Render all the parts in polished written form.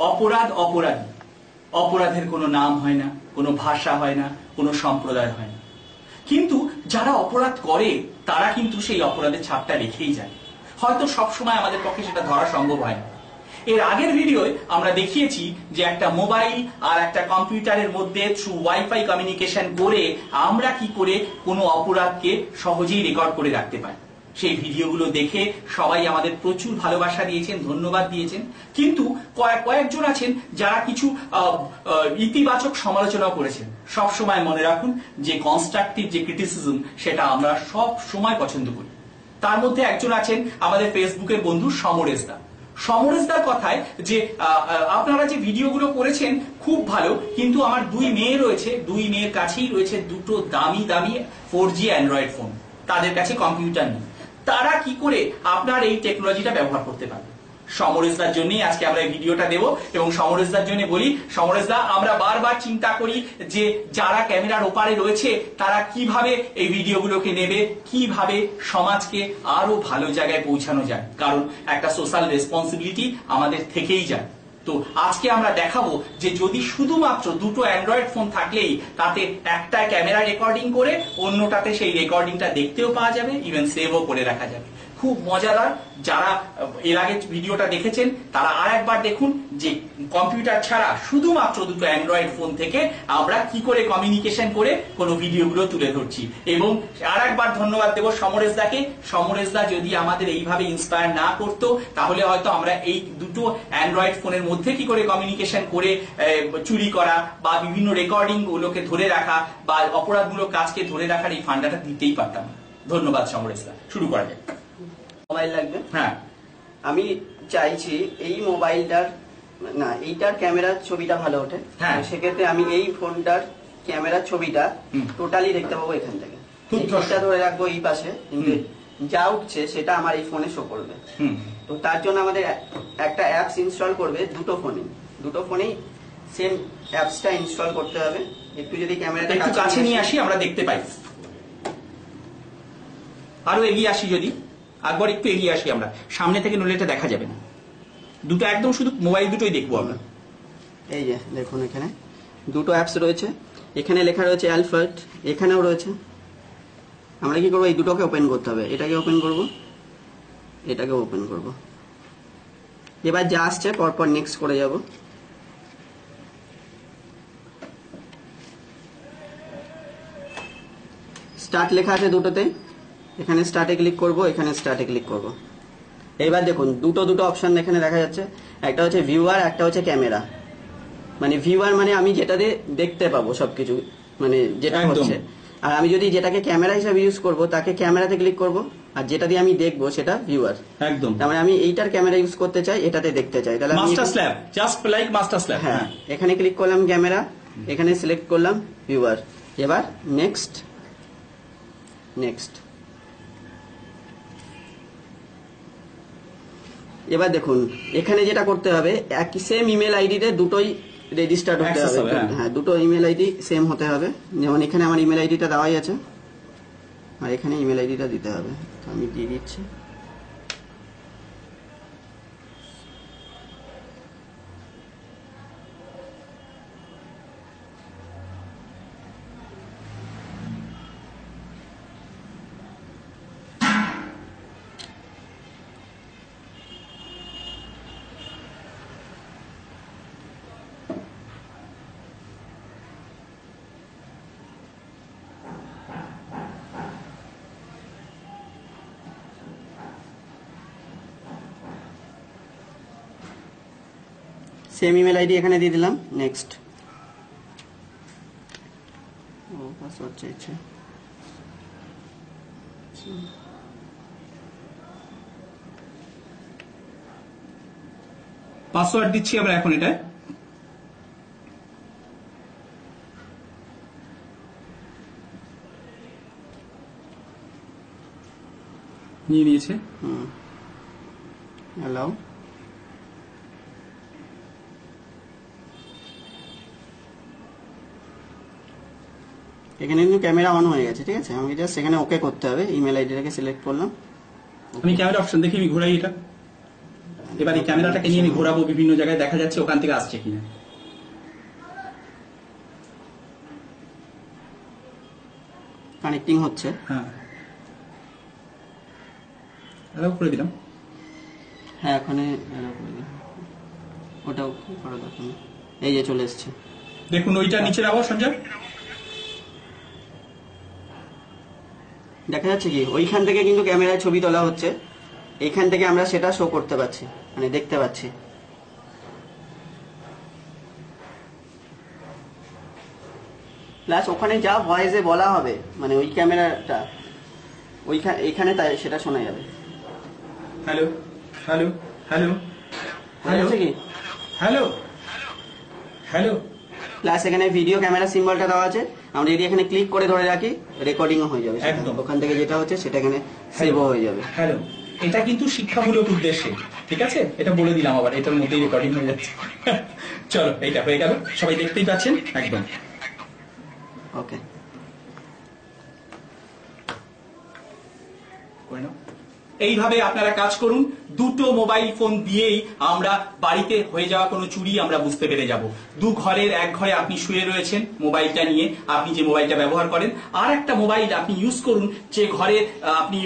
অপরাধ অপরাধী, অপরাধের কোনো নাম হয় না, কোনো ভাষা হয় না, কোনো সম্প্রদায় হয় না, কিন্তু যারা অপরাধ করে তারা কিন্তু সেই অপরাধের ছাপটা রেখেই যায়। হয়তো সবসময় আমাদের পক্ষে সেটা ধরা সম্ভব হয় না। এর আগের ভিডিওয় আমরা দেখিয়েছি যে একটা মোবাইল আর একটা কম্পিউটারের মধ্যে থ্রু ওয়াইফাই কমিউনিকেশন করে আমরা কি করে কোনো অপরাধকে সহজেই রেকর্ড করে রাখতে পারি। সেই ভিডিওগুলো দেখে সবাই আমাদের প্রচুর ভালোবাসা দিয়েছেন, ধন্যবাদ দিয়েছেন, কিন্তু কয়েকজন আছেন যারা কিছু ইতিবাচক সমালোচনাও করেছেন। সব সময় মনে রাখুন যে কনস্ট্রাকটিভ যে ক্রিটিসিজম সেটা আমরা সব সময় পছন্দ করি। তার মধ্যে একজন আছেন আমাদের ফেসবুকের বন্ধু সমরেশদা। সমরেশদার কথায় যে আপনারা যে ভিডিওগুলো করেছেন খুব ভালো, কিন্তু আমার 2 মেয়ে রয়েছে, 2 মেয়ের কাছেই রয়েছে দুটো দামি দামি 4G অ্যান্ড্রয়েড ফোন, তাদের কাছে কম্পিউটার নেই, তারা কি করে আপনার এই টেকনোলজিটা ব্যবহার করতে পারবে। সমরেশদার জন্যই আজকে আমরা এই ভিডিওটা দেব এবং সমরেশদার জন্য বলি, সমরেশদা আমরা বারবার চিন্তা করি যে যারা ক্যামেরার ওপারে রয়েছে তারা কিভাবে এই ভিডিওগুলোকে নেবে, কিভাবে সমাজকে আরো ভালো জায়গায় পৌঁছানো যায়, কারণ একটা সোশ্যাল রেসপন্সিবিলিটি আমাদের থেকেই যায়। তো আজকে আমরা দেখাবো যে যদি শুধুমাত্র দুটো অ্যান্ড্রয়েড ফোন থাকলেই তাতে একটা ক্যামেরা রেকর্ডিং করে অন্যটাতে সেই রেকর্ডিংটা দেখতেও পাওয়া যাবে, ইভেন সেভও করে রাখা যাবে। খুব মজাদার। যারা এর আগে ভিডিওটা দেখেছেন তারা আর একবার দেখুন যে কম্পিউটার ছাড়া শুধুমাত্র দুটো অ্যান্ড্রয়েড ফোন থেকে আমরা কি করে কমিউনিকেশন করে কোনো ভিডিওগুলো তুলে ধরছি। এবং আর একবার ধন্যবাদ দেব সমরেশদাকে। সমরেশদা যদি আমাদের এইভাবে ইন্সপায়ার না করতো তাহলে হয়তো আমরা এই দুটো অ্যান্ড্রয়েড ফোনের মধ্যে কি করে কমিউনিকেশন করে চুরি করা বা বিভিন্ন রেকর্ডিং গুলোকে ধরে রাখা বা অপরাধমূলক কাজকে ধরে রাখার এই ফান্ডাটা দিতেই পারতাম। ধন্যবাদ সমরেশদা। শুরু করা যাক। মোবাইল লাগবে। হ্যাঁ, আমি চাইছি এই মোবাইলটার না এইটার ক্যামেরার ছবিটা ভালো ওঠে। হ্যাঁ, সেক্ষেত্রে আমি এই ফোনটার ক্যামেরার ছবিটা টোটালি দেখতে পাবো এখান থেকে। এটা ধরে রাখবো এই পাশে, কিন্তু যা উঠছে সেটা আমার এই ফোনে শো করবে। তো তার জন্য আমাদের একটা অ্যাপস ইনস্টল করবে দুটো ফোনেই সেম অ্যাপসটা ইনস্টল করতে হবে। একটু যদি ক্যামেরাটা একটু কাছে নিয়ে আসি আমরা দেখতে পাই, আরো এগিয়ে আসি, যদি একবার একটু এগিয়ে আসি আমরা, সামনে থেকে নইলে এটা দেখা যাবে না। দুটো একদম শুধু মোবাইল দুটোই দেখবো আমরা। এই যে দেখুন এখানে দুটো অ্যাপস রয়েছে, এখানে লেখা রয়েছে অ্যালফার্ট, এখানেও রয়েছে। আমরা কি করবো, এই দুটোকে ওপেন করতে হবে। এটাকে ওপেন করব, এটাকে ওপেন করব। এবার যা আসছে পরপর নেক্সট করে যাব। স্টার্ট লেখা আছে দুটোতে, এখানে স্টার্টে ক্লিক করব, এখানে স্টার্টে ক্লিক করব। এবার দেখুন দুটো অপশন এখানে দেখা যাচ্ছে, একটা হচ্ছে ভিউয়ার, একটা হচ্ছে ক্যামেরা। মানে ভিউয়ার মানে আমি যেটাতে দেখতে পাবো সবকিছু, মানে যেটা হচ্ছে। আর আমি যদি যেটাকে ক্যামেরা হিসেবে ইউজ করব তাকে ক্যামেরাতে ক্লিক করব, আর যেটা দিয়ে আমি দেখবো সেটা ভিউয়ার। একদম। তার মানে আমি এইটার ক্যামেরা ইউজ করতে চাই, এটাতে দেখতে চাই, তাহলে master slab, just like master slab. হ্যাঁ, এখানে ক্লিক করলাম ক্যামেরা, এখানে সিলেক্ট করলাম ভিউয়ার। এবার নেক্সট। এবার দেখুন এখানে যেটা করতে হবে, একই সেম ইমেল আইডিতে দুটোই রেজিস্টার্ড হতে হবে। হ্যাঁ, দুটো ইমেল আইডি সেম হতে হবে। যেমন এখানে আমার ইমেল আইডিটা দেওয়াই আছে, আর এখানে ইমেল আইডিটা দিতে হবে। আমি দিয়ে দিচ্ছি। সেম ইমেল আইডি এখানে দিয়ে দিলাম। নেক্সট। পাসওয়ার্ড চাইছে। পাসওয়ার্ড দিচ্ছি আমরা এখন। এটা নিয়ে নিয়েছে। হ্যালো, এখানে কিন্তু ক্যামেরা অন হয়ে গেছে, ঠিক আছে। আমাকে জাস্ট এখানে ওকে করতে হবে। ইমেল আইডিটাকে সিলেক্ট করলাম, আমি ক্যামেরা অপশন দেখি, আমি ঘোরাই এটা, এবার এই ক্যামেরাটাকে নিয়ে আমি ঘোরাবো বিভিন্ন জায়গায়, দেখা যাচ্ছে ওখান থেকে আসছে কিনা। কানেক্টিং হচ্ছে। হ্যাঁ, অ্যালাউ করে দিলাম। হ্যাঁ ওখানে ওটাও করা দরকার নেই। এই যে চলে এসছে, দেখুন ওইটা নিচের আওয়াজ সঞ্জয় দেখা যাচ্ছে কি ওইখান থেকে কিন্তু ক্যামেরায় ছবি তোলা হচ্ছে, এইখান থেকে আমরা সেটা শো করতে পারছি, মানে দেখতে পাচ্ছি। প্লাস ওখানে যা ভয়েসে বলা হবে, মানে ওই ক্যামেরাটা এইখানে তাই সেটা শোনা যাবে। হ্যালো হ্যালো হ্যালো হ্যালো কি হ্যালো হ্যালো। প্লাস এখানে ভিডিও ক্যামেরা সিম্বলটা দেওয়া আছে, আমরা যদি এখানে ক্লিক করে ধরে রাখি রেকর্ডিংও হয়ে যাবে, একদম। ওখান থেকে যেটা হচ্ছে সেটা এখানে সেভও হয়ে যাবে। হ্যালো, এটা কিন্তু শিক্ষামূলক উদ্দেশ্যে, ঠিক আছে? এটা বলে দিলাম, আবার এটার মধ্যেই রেকর্ডিং হয়ে যাচ্ছে। চলো, এইটা হয়ে গেল, সবাই দেখতেই পাচ্ছেন একদম। ওকে, এইভাবে আপনারা কাজ করুন। দুটো মোবাইল ফোন দিয়েই আমরা বাড়িতে হয়ে যাওয়া কোনো চুরি আমরা বুঝতে পেরে যাব। দু ঘরের এক ঘরে আপনি শুয়ে রয়েছেন মোবাইলটা নিয়ে, আপনি যে মোবাইলটা ব্যবহার করেন, আর একটা মোবাইল আপনি ইউজ করুন যে ঘরে আপনি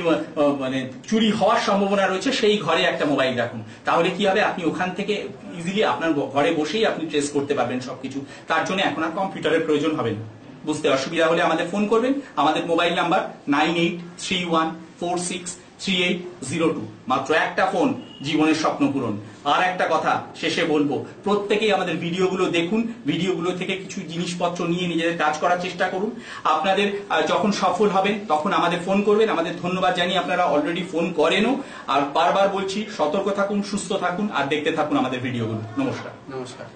মানে চুরি হওয়ার সম্ভাবনা রয়েছে, সেই ঘরে একটা মোবাইল রাখুন। তাহলে কি হবে, আপনি ওখান থেকে ইজিলি আপনার ঘরে বসেই আপনি ট্রেস করতে পারবেন সবকিছু। তার জন্য এখন আর কম্পিউটারের প্রয়োজন হবে না। বুঝতে অসুবিধা হলে আমাদের ফোন করবেন, আমাদের মোবাইল নাম্বার 9831463802। মাত্র একটা ফোন, জীবনের স্বপ্ন পূরণ। আর একটা কথা শেষে বলবো, প্রত্যেকেই আমাদের ভিডিওগুলো দেখুন, ভিডিওগুলো থেকে কিছু জিনিসপত্র নিয়ে নিজেদের কাজ করার চেষ্টা করুন। আপনাদের যখন সফল হবেন তখন আমাদের ফোন করবেন। আমাদের ধন্যবাদ জানিয়ে আপনারা অলরেডি ফোন করেনও। আর বারবার বলছি, সতর্ক থাকুন, সুস্থ থাকুন, আর দেখতে থাকুন আমাদের ভিডিওগুলো। নমস্কার। নমস্কার।